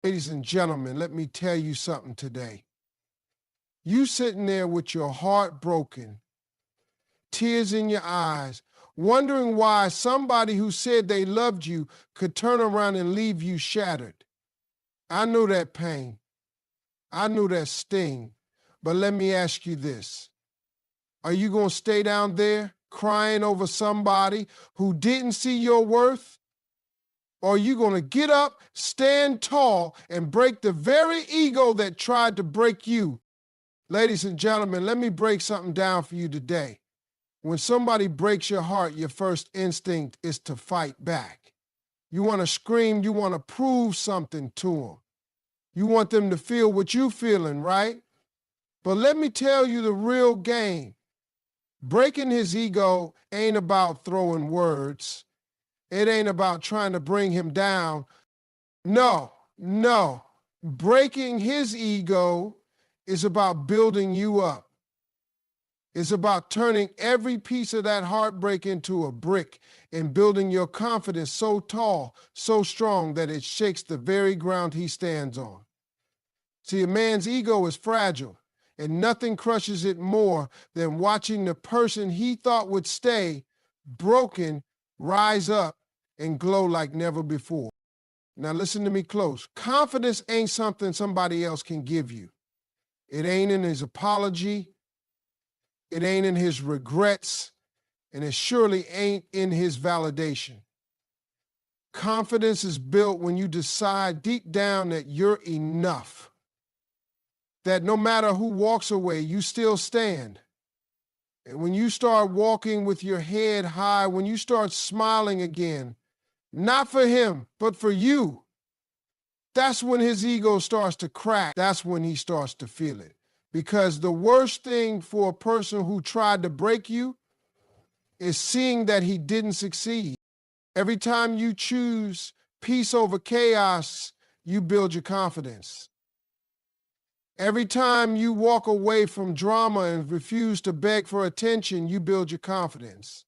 Ladies and gentlemen, let me tell you something today. You sitting there with your heart broken, tears in your eyes, wondering why somebody who said they loved you could turn around and leave you shattered. I know that pain. I know that sting. But let me ask you this. Are you going to stay down there crying over somebody who didn't see your worth? Or are you going to get up, stand tall, and break the very ego that tried to break you? Ladies and gentlemen, let me break something down for you today. When somebody breaks your heart, your first instinct is to fight back. You want to scream, you want to prove something to them. You want them to feel what you're feeling, right? But let me tell you the real game. Breaking his ego ain't about throwing words. It ain't about trying to bring him down. No. Breaking his ego is about building you up. It's about turning every piece of that heartbreak into a brick and building your confidence so tall, so strong that it shakes the very ground he stands on. See, a man's ego is fragile, and nothing crushes it more than watching the person he thought would stay broken rise up and glow like never before. Now listen to me close. Confidence ain't something somebody else can give you. It ain't in his apology. It ain't in his regrets, and it surely ain't in his validation. Confidence is built when you decide deep down that you're enough, that no matter who walks away, you still stand. And when you start walking with your head high, when you start smiling again, not for him, but for you, that's when his ego starts to crack. That's when he starts to feel it. Because the worst thing for a person who tried to break you is seeing that he didn't succeed. Every time you choose peace over chaos, you build your confidence. Every time you walk away from drama and refuse to beg for attention, you build your confidence.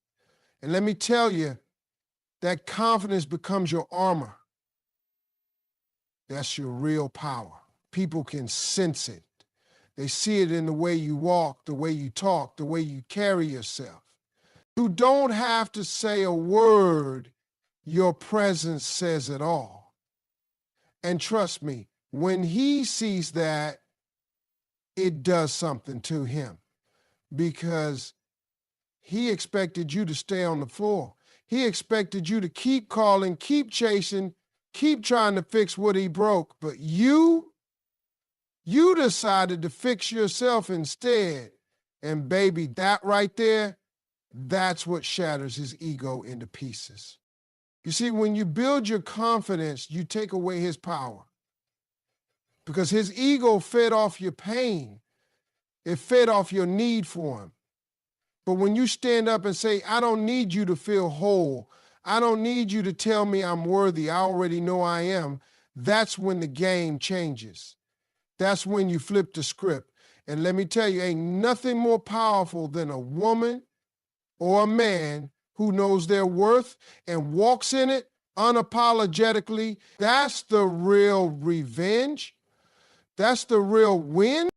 And let me tell you, that confidence becomes your armor. That's your real power. People can sense it. They see it in the way you walk, the way you talk, the way you carry yourself. You don't have to say a word. Your presence says it all. And trust me, when he sees that, it does something to him because he expected you to stay on the floor. He expected you to keep calling, keep chasing, keep trying to fix what he broke. But you decided to fix yourself instead. And baby, that right there, that's what shatters his ego into pieces. You see, when you build your confidence, you take away his power. Because his ego fed off your pain. It fed off your need for him. But when you stand up and say, I don't need you to feel whole, I don't need you to tell me I'm worthy, I already know I am, that's when the game changes. That's when you flip the script. And let me tell you, ain't nothing more powerful than a woman or a man who knows their worth and walks in it unapologetically. That's the real revenge. That's the real win.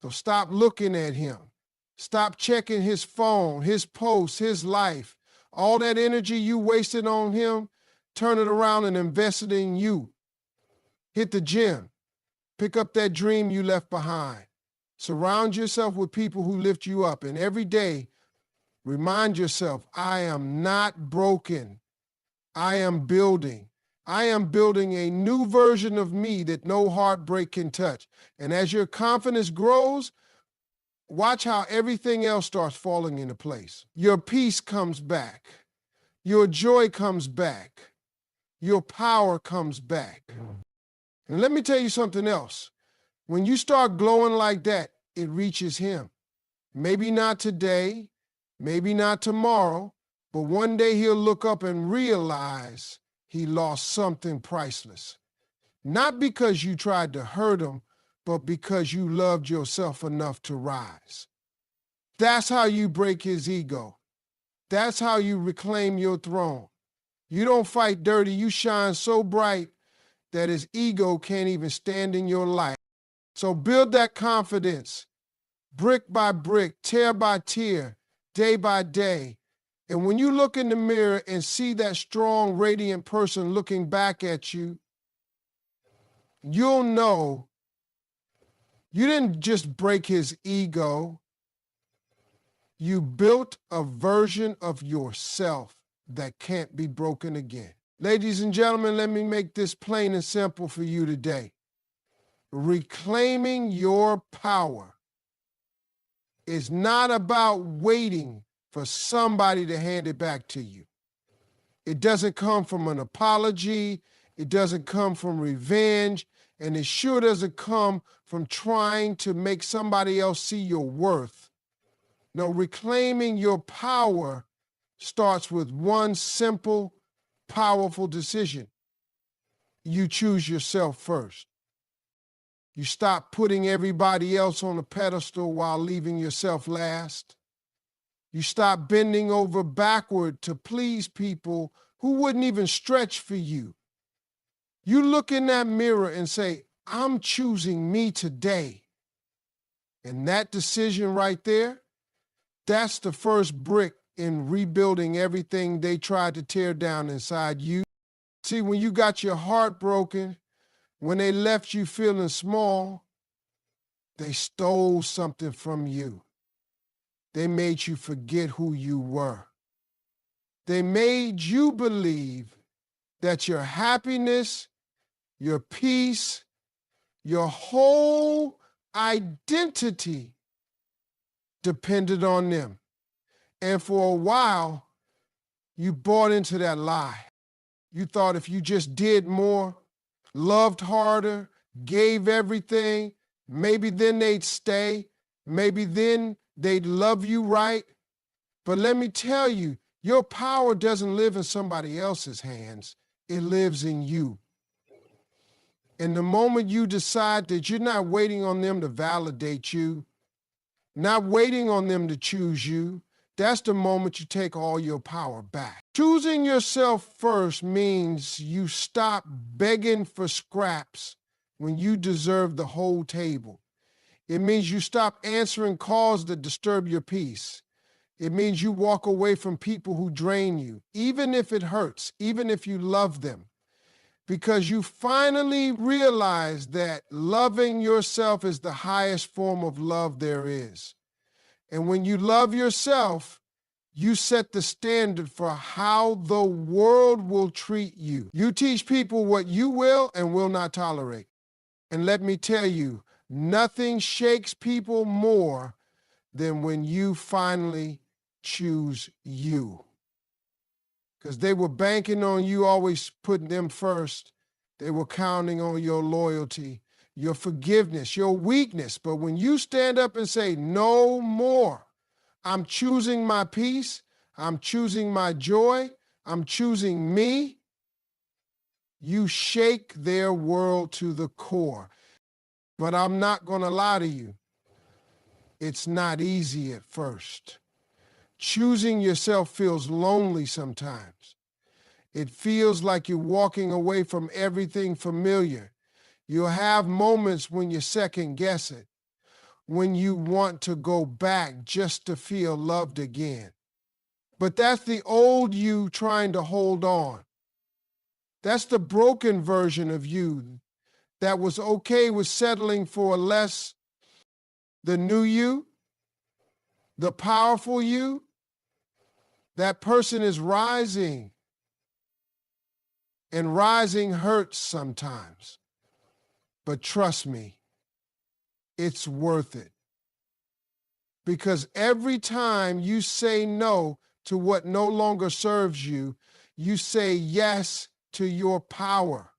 So stop looking at him. Stop checking his phone, his posts, his life. All that energy you wasted on him, turn it around and invest it in you. Hit the gym. Pick up that dream you left behind. Surround yourself with people who lift you up. And every day, remind yourself, I am not broken. I am building. I am building a new version of me that no heartbreak can touch. And as your confidence grows, watch how everything else starts falling into place. Your peace comes back. Your joy comes back. Your power comes back. And let me tell you something else. When you start glowing like that, it reaches him. Maybe not today, maybe not tomorrow, but one day he'll look up and realize he lost something priceless. Not because you tried to hurt him, but because you loved yourself enough to rise. That's how you break his ego. That's how you reclaim your throne. You don't fight dirty, you shine so bright that his ego can't even stand in your life. So build that confidence, brick by brick, tear by tear, day by day. And when you look in the mirror and see that strong, radiant person looking back at you, you'll know you didn't just break his ego. You built a version of yourself that can't be broken again. Ladies and gentlemen, let me make this plain and simple for you today. Reclaiming your power is not about waiting for somebody to hand it back to you. It doesn't come from an apology. It doesn't come from revenge. And it sure doesn't come from trying to make somebody else see your worth. No, reclaiming your power starts with one simple, powerful decision. You choose yourself first. You stop putting everybody else on a pedestal while leaving yourself last. You stop bending over backward to please people who wouldn't even stretch for you. You look in that mirror and say, I'm choosing me today. And that decision right there, that's the first brick in rebuilding everything they tried to tear down inside you. See, when you got your heart broken, when they left you feeling small, they stole something from you. They made you forget who you were. They made you believe that your happiness, your peace, your whole identity depended on them. And for a while, you bought into that lie. You thought if you just did more, loved harder, gave everything, maybe then they'd stay, maybe then they'd love you right. But let me tell you, your power doesn't live in somebody else's hands. It lives in you. And the moment you decide that you're not waiting on them to validate you, not waiting on them to choose you, that's the moment you take all your power back. Choosing yourself first means you stop begging for scraps when you deserve the whole table. It means you stop answering calls that disturb your peace. It means you walk away from people who drain you, even if it hurts, even if you love them, because you finally realize that loving yourself is the highest form of love there is. And when you love yourself, you set the standard for how the world will treat you. You teach people what you will and will not tolerate. And let me tell you, nothing shakes people more than when you finally choose you. Because they were banking on you always putting them first. They were counting on your loyalty, your forgiveness, your weakness. But when you stand up and say, no more, I'm choosing my peace, I'm choosing my joy, I'm choosing me, you shake their world to the core. But I'm not going to lie to you. It's not easy at first. Choosing yourself feels lonely sometimes. It feels like you're walking away from everything familiar. You'll have moments when you second guess it, when you want to go back just to feel loved again. But that's the old you trying to hold on. That's the broken version of you that was okay with settling for less. The new you, the powerful you, that person is rising. And rising hurts sometimes. But trust me, it's worth it. Because every time you say no to what no longer serves you, you say yes to your power.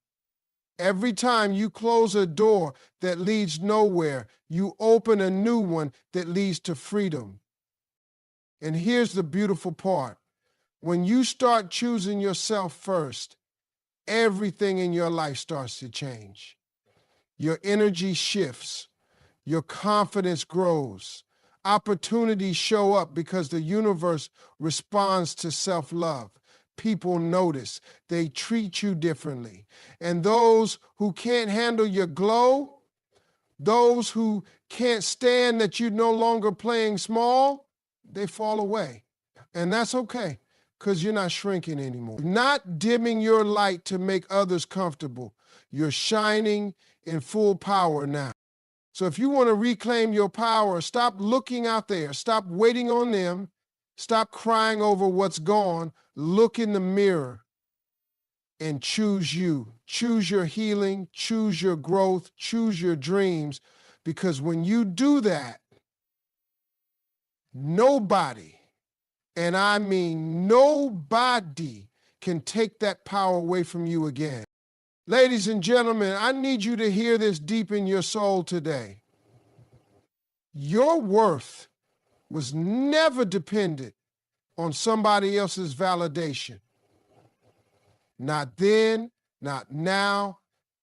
Every time you close a door that leads nowhere, you open a new one that leads to freedom. And here's the beautiful part. When you start choosing yourself first, everything in your life starts to change. Your energy shifts. Your confidence grows. Opportunities show up because the universe responds to self-love. people notice. They treat you differently. And those who can't handle your glow, those who can't stand that you're no longer playing small, they fall away. And that's okay, because you're not shrinking anymore. Not dimming your light to make others comfortable. You're shining in full power now. So if you want to reclaim your power, stop looking out there. Stop waiting on them. Stop crying over what's gone. Look in the mirror and choose you. Choose your healing, choose your growth, choose your dreams. Because when you do that, nobody, and I mean nobody, can take that power away from you again. Ladies and gentlemen, I need you to hear this deep in your soul today. Your worth was never dependent on somebody else's validation. Not then, not now,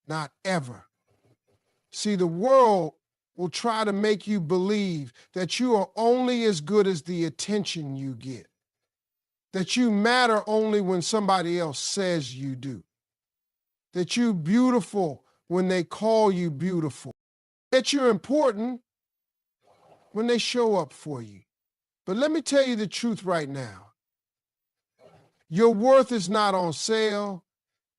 not ever. See, the world will try to make you believe that you are only as good as the attention you get, that you matter only when somebody else says you do, that you're beautiful when they call you beautiful, that you're important when they show up for you. But let me tell you the truth right now. Your worth is not on sale,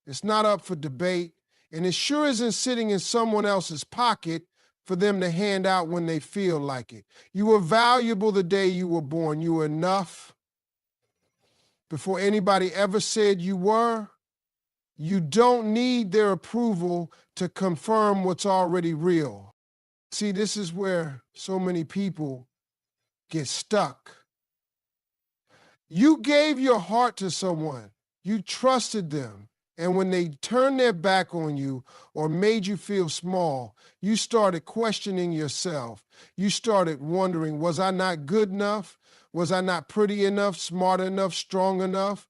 it's not up for debate, and it sure isn't sitting in someone else's pocket for them to hand out when they feel like it. You were valuable the day you were born. You were enough before anybody ever said you were. You don't need their approval to confirm what's already real. See, this is where so many people get stuck. You gave your heart to someone. You trusted them. And when they turned their back on you or made you feel small, you started questioning yourself. You started wondering, was I not good enough? Was I not pretty enough, smart enough, strong enough?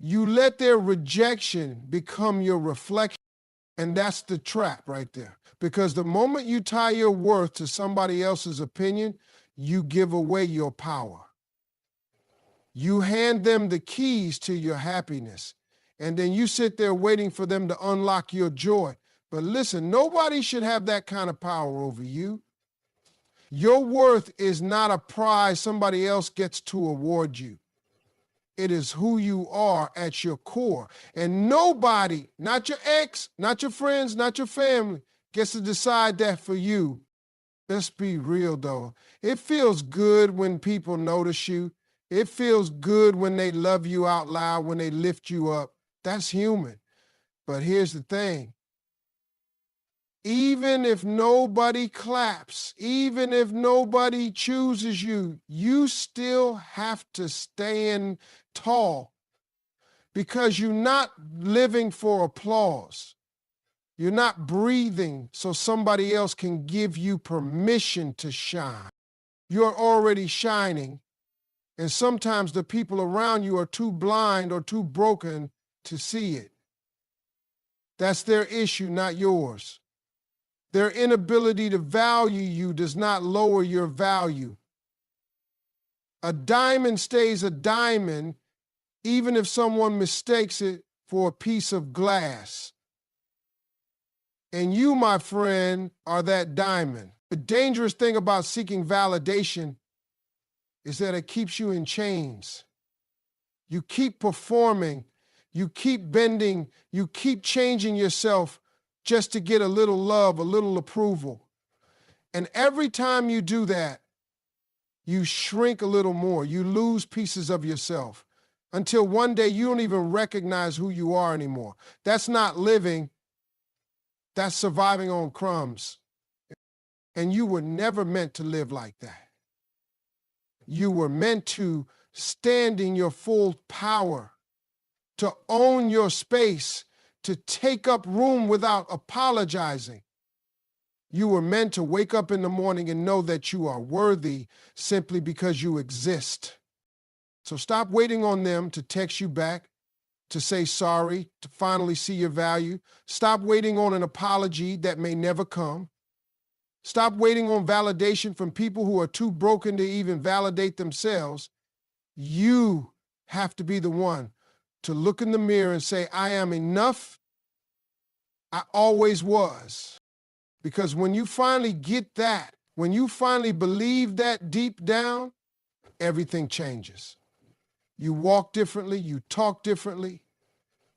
You let their rejection become your reflection. And that's the trap right there. Because the moment you tie your worth to somebody else's opinion, you give away your power. You hand them the keys to your happiness, and then you sit there waiting for them to unlock your joy. But listen, nobody should have that kind of power over you. Your worth is not a prize somebody else gets to award you. It is who you are at your core. And nobody, not your ex, not your friends, not your family, gets to decide that for you. Let's be real, though. It feels good when people notice you. It feels good when they love you out loud, when they lift you up. That's human. But here's the thing. Even if nobody claps, even if nobody chooses you, you still have to stand tall, because you're not living for applause. You're not breathing so somebody else can give you permission to shine. You're already shining, and sometimes the people around you are too blind or too broken to see it. That's their issue, not yours. Their inability to value you does not lower your value. A diamond stays a diamond even if someone mistakes it for a piece of glass. And you, my friend, are that diamond. The dangerous thing about seeking validation is that it keeps you in chains. You keep performing, you keep bending, you keep changing yourself just to get a little love, a little approval. And every time you do that, you shrink a little more. You lose pieces of yourself until one day you don't even recognize who you are anymore. That's not living. That's surviving on crumbs. And you were never meant to live like that. You were meant to stand in your full power, to own your space, to take up room without apologizing. You were meant to wake up in the morning and know that you are worthy simply because you exist. So stop waiting on them to text you back, to say sorry, to finally see your value. Stop waiting on an apology that may never come. Stop waiting on validation from people who are too broken to even validate themselves. You have to be the one to look in the mirror and say, I am enough. I always was. Because when you finally get that, when you finally believe that deep down, everything changes. You walk differently, you talk differently,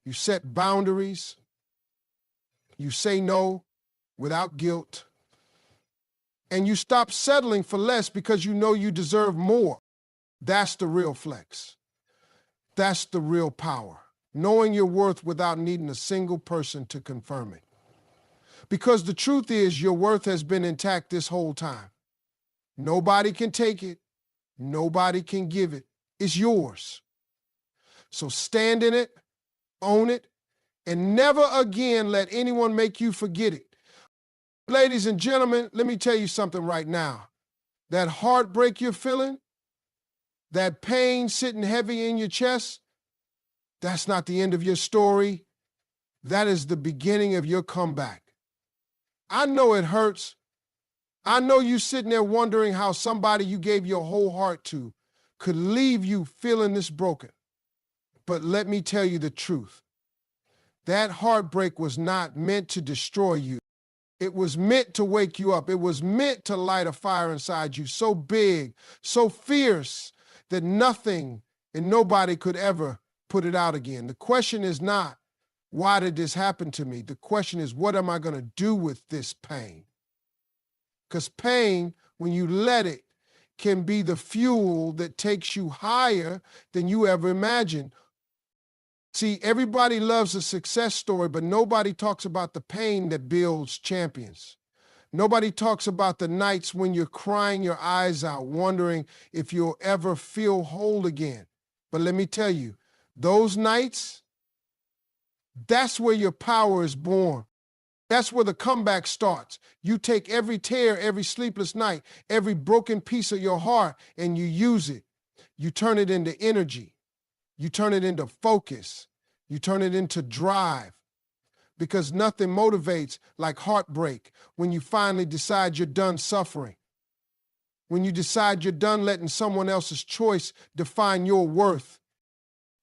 you set boundaries, you say no without guilt, and you stop settling for less because you know you deserve more. That's the real flex. That's the real power. Knowing your worth without needing a single person to confirm it. Because the truth is, your worth has been intact this whole time. Nobody can take it. Nobody can give it. It's yours. So stand in it, own it, and never again let anyone make you forget it. Ladies and gentlemen, let me tell you something right now. That heartbreak you're feeling, that pain sitting heavy in your chest, that's not the end of your story. That is the beginning of your comeback. I know it hurts. I know you sitting there wondering how somebody you gave your whole heart to could leave you feeling this broken. But let me tell you the truth. That heartbreak was not meant to destroy you. It was meant to wake you up. It was meant to light a fire inside you so big, so fierce, that nothing and nobody could ever put it out again. The question is not, why did this happen to me? The question is, what am I going to do with this pain? Because pain, when you let it, can be the fuel that takes you higher than you ever imagined. See, everybody loves a success story, but nobody talks about the pain that builds champions. Nobody talks about the nights when you're crying your eyes out, wondering if you'll ever feel whole again. But let me tell you, those nights, that's where your power is born. That's where the comeback starts. You take every tear, every sleepless night, every broken piece of your heart, and you use it. You turn it into energy. You turn it into focus. You turn it into drive. Because nothing motivates like heartbreak when you finally decide you're done suffering. When you decide you're done letting someone else's choice define your worth.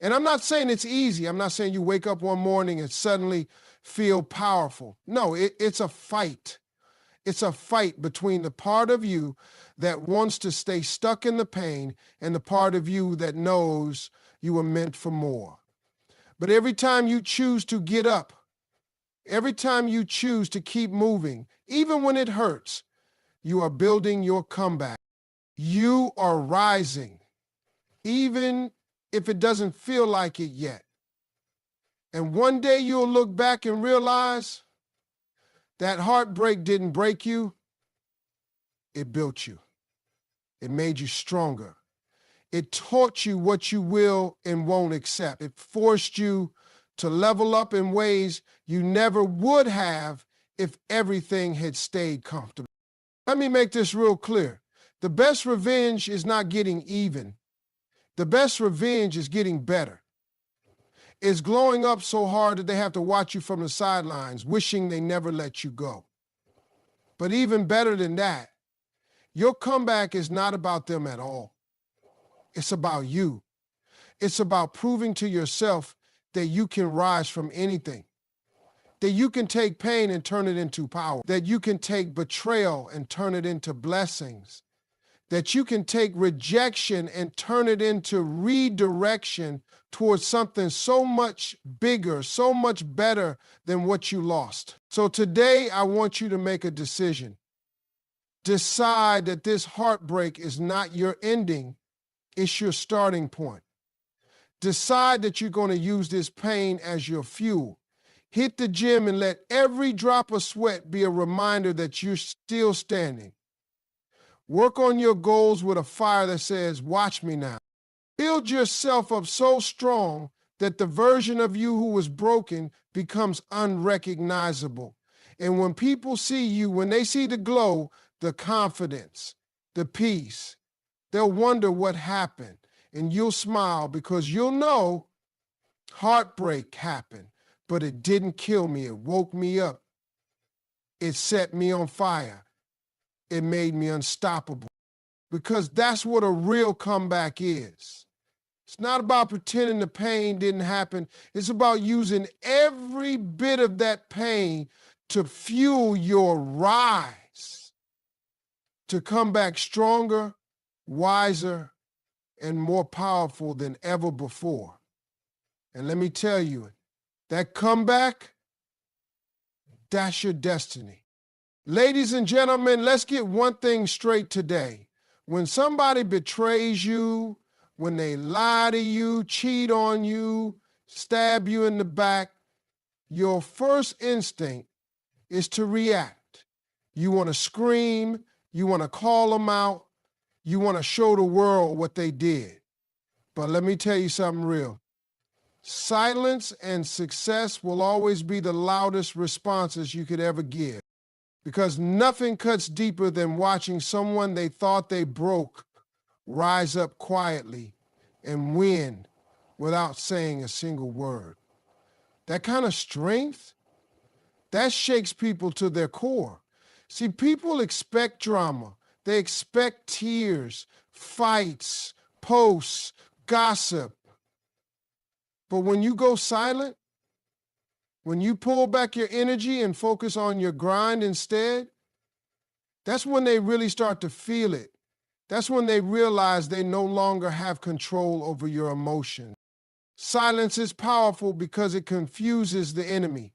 And I'm not saying it's easy. I'm not saying you wake up one morning and suddenly feel powerful. No, it's a fight. It's a fight between the part of you that wants to stay stuck in the pain and the part of you that knows you were meant for more. But every time you choose to get up, every time you choose to keep moving, even when it hurts, you are building your comeback. You are rising, even if it doesn't feel like it yet. And one day you'll look back and realize that heartbreak didn't break you, it built you. It made you stronger. It taught you what you will and won't accept. It forced you to level up in ways you never would have if everything had stayed comfortable. Let me make this real clear. The best revenge is not getting even. The best revenge is getting better. It's glowing up so hard that they have to watch you from the sidelines, wishing they never let you go. But even better than that, your comeback is not about them at all. It's about you. It's about proving to yourself that you can rise from anything, that you can take pain and turn it into power, that you can take betrayal and turn it into blessings, that you can take rejection and turn it into redirection towards something so much bigger, so much better than what you lost. So today, I want you to make a decision. Decide that this heartbreak is not your ending, it's your starting point. Decide that you're going to use this pain as your fuel. Hit the gym and let every drop of sweat be a reminder that you're still standing. Work on your goals with a fire that says, watch me now. Build yourself up so strong that the version of you who was broken becomes unrecognizable. And when people see you, when they see the glow, the confidence, the peace, they'll wonder what happened. And you'll smile because you'll know heartbreak happened, but it didn't kill me. It woke me up. It set me on fire. It made me unstoppable. Because that's what a real comeback is. It's not about pretending the pain didn't happen. It's about using every bit of that pain to fuel your rise, to come back stronger, wiser, and more powerful than ever before. And let me tell you, that comeback, that's your destiny. Ladies and gentlemen, let's get one thing straight today. When somebody betrays you, when they lie to you, cheat on you, stab you in the back, your first instinct is to react. You want to scream, you want to call them out, you want to show the world what they did. But let me tell you something real. Silence and success will always be the loudest responses you could ever give, because nothing cuts deeper than watching someone they thought they broke rise up quietly and win without saying a single word. That kind of strength, that shakes people to their core. See, people expect drama. They expect tears, fights, posts, gossip. But when you go silent, when you pull back your energy and focus on your grind instead, that's when they really start to feel it. That's when they realize they no longer have control over your emotions. Silence is powerful because it confuses the enemy.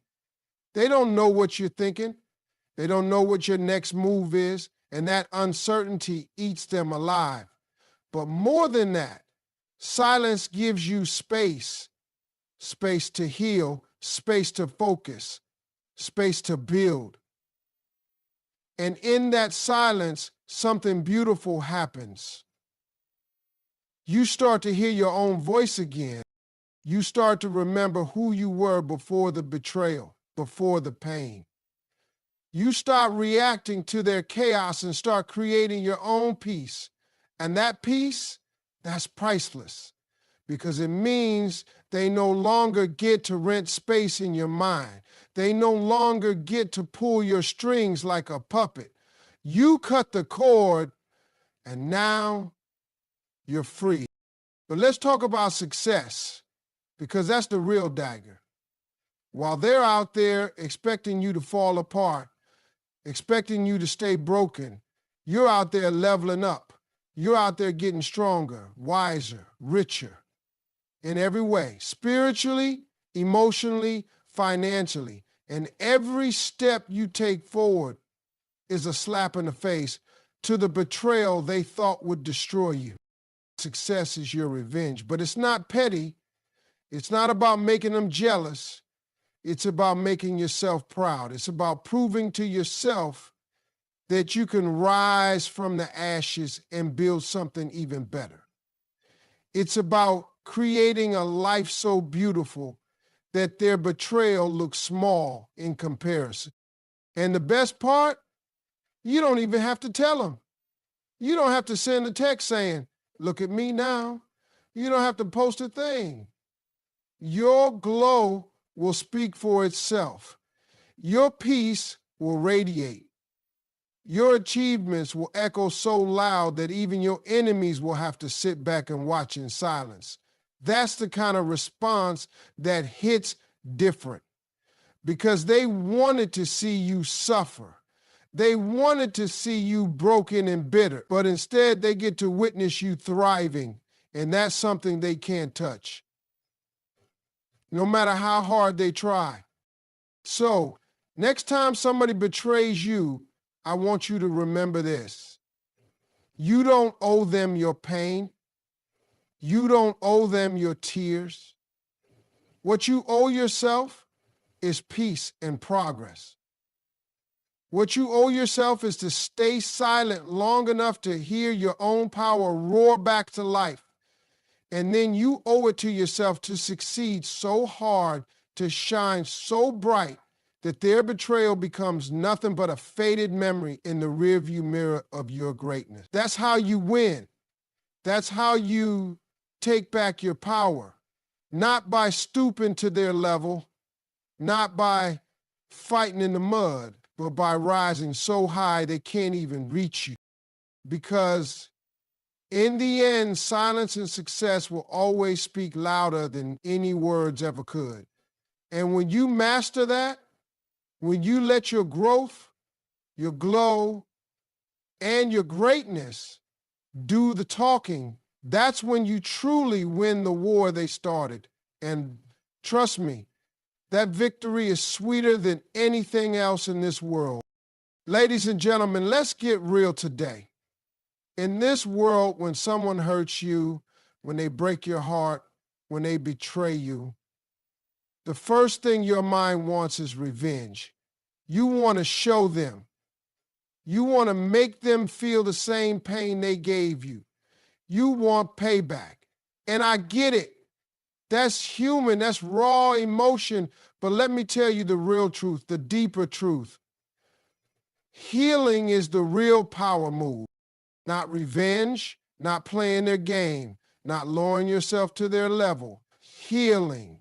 They don't know what you're thinking. They don't know what your next move is, and that uncertainty eats them alive. But more than that, silence gives you space to heal, space to focus, space to build. And in that silence, something beautiful happens. You start to hear your own voice again. You start to remember who you were before the betrayal, before the pain. You start reacting to their chaos and start creating your own peace. And that peace, that's priceless, because it means they no longer get to rent space in your mind. They no longer get to pull your strings like a puppet. You cut the cord, and now you're free. But let's talk about success, because that's the real dagger. While they're out there expecting you to fall apart, expecting you to stay broken, you're out there leveling up. You're out there getting stronger, wiser, richer in every way, spiritually, emotionally, financially. And every step you take forward is a slap in the face to the betrayal they thought would destroy you. Success is your revenge, but it's not petty. It's not about making them jealous. It's about making yourself proud. It's about proving to yourself that you can rise from the ashes and build something even better. It's about creating a life so beautiful that their betrayal looks small in comparison. And the best part, you don't even have to tell them. You don't have to send a text saying, "Look at me now." You don't have to post a thing. Your glow will speak for itself. Your peace will radiate. Your achievements will echo so loud that even your enemies will have to sit back and watch in silence. That's the kind of response that hits different, because they wanted to see you suffer. They wanted to see you broken and bitter, but instead they get to witness you thriving, and that's something they can't touch, no matter how hard they try. So, next time somebody betrays you, I want you to remember this. You don't owe them your pain. You don't owe them your tears. What you owe yourself is peace and progress. What you owe yourself is to stay silent long enough to hear your own power roar back to life. And then you owe it to yourself to succeed so hard, to shine so bright, that their betrayal becomes nothing but a faded memory in the rearview mirror of your greatness. That's how you win. That's how you take back your power. Not by stooping to their level, not by fighting in the mud, but by rising so high they can't even reach you. Because In the end, silence and success will always speak louder than any words ever could. And when you master that, when you let your growth, your glow, and your greatness do the talking, that's when you truly win the war they started. And trust me, that victory is sweeter than anything else in this world. Ladies and gentlemen, let's get real today. In this world, when someone hurts you, when they break your heart, when they betray you, the first thing your mind wants is revenge. You want to show them. You want to make them feel the same pain they gave you. You want payback. And I get it. That's human. That's raw emotion. But let me tell you the real truth, the deeper truth. Healing is the real power move. Not revenge, not playing their game, not lowering yourself to their level. Healing.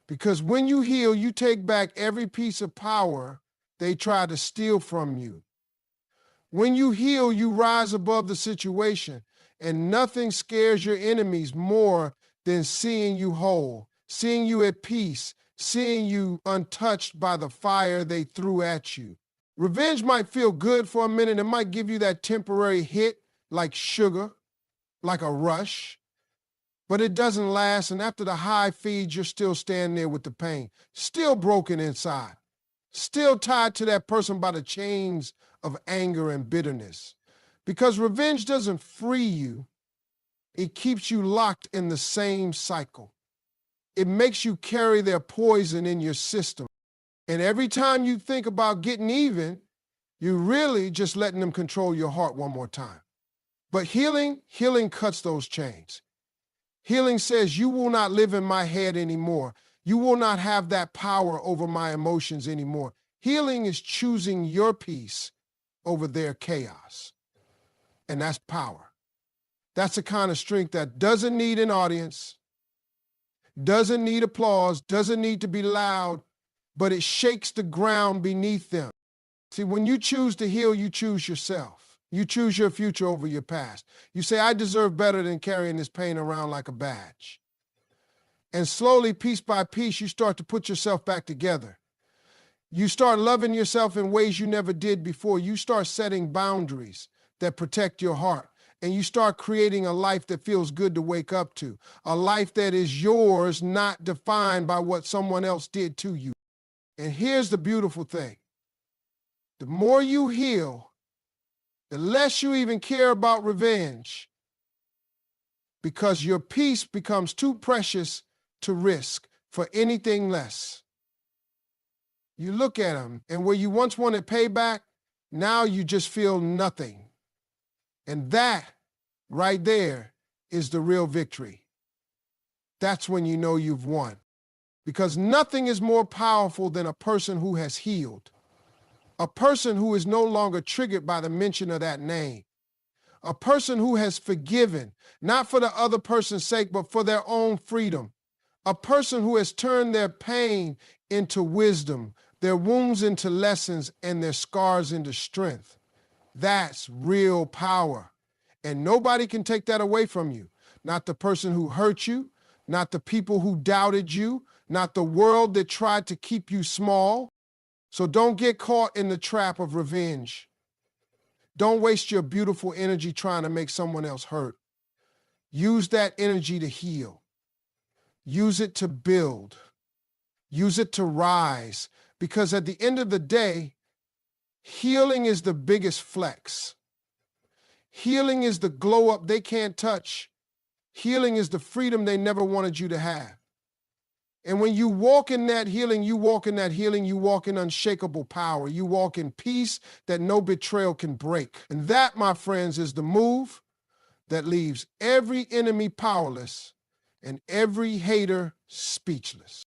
Because when you heal, you take back every piece of power they tried to steal from you. When you heal, you rise above the situation, and nothing scares your enemies more than seeing you whole, seeing you at peace, seeing you untouched by the fire they threw at you. Revenge might feel good for a minute. It might give you that temporary hit like sugar, like a rush, but it doesn't last. And after the high feeds, you're still standing there with the pain, still broken inside, still tied to that person by the chains of anger and bitterness. Because revenge doesn't free you. It keeps you locked in the same cycle. It makes you carry their poison in your system. And every time you think about getting even, you're really just letting them control your heart one more time. But healing cuts those chains. Healing says, you will not live in my head anymore. You will not have that power over my emotions anymore. Healing is choosing your peace over their chaos. And that's power. That's the kind of strength that doesn't need an audience, doesn't need applause, doesn't need to be loud, but it shakes the ground beneath them. See, when you choose to heal, you choose yourself. You choose your future over your past. You say, I deserve better than carrying this pain around like a badge. And slowly, piece by piece, you start to put yourself back together. You start loving yourself in ways you never did before. You start setting boundaries that protect your heart. And you start creating a life that feels good to wake up to. A life that is yours, not defined by what someone else did to you. And here's the beautiful thing. The more you heal, the less you even care about revenge, because your peace becomes too precious to risk for anything less. You look at them, and where you once wanted payback, now you just feel nothing. And that right there is the real victory. That's when you know you've won. Because nothing is more powerful than a person who has healed. A person who is no longer triggered by the mention of that name. A person who has forgiven, not for the other person's sake, but for their own freedom. A person who has turned their pain into wisdom, their wounds into lessons, and their scars into strength. That's real power. And nobody can take that away from you. Not the person who hurt you, not the people who doubted you, not the world that tried to keep you small. So don't get caught in the trap of revenge. Don't waste your beautiful energy trying to make someone else hurt. Use that energy to heal. Use it to build. Use it to rise. Because at the end of the day, healing is the biggest flex. Healing is the glow up they can't touch. Healing is the freedom they never wanted you to have. And when you walk in that healing, you walk in unshakable power. You walk in peace that no betrayal can break. And that, my friends, is the move that leaves every enemy powerless and every hater speechless.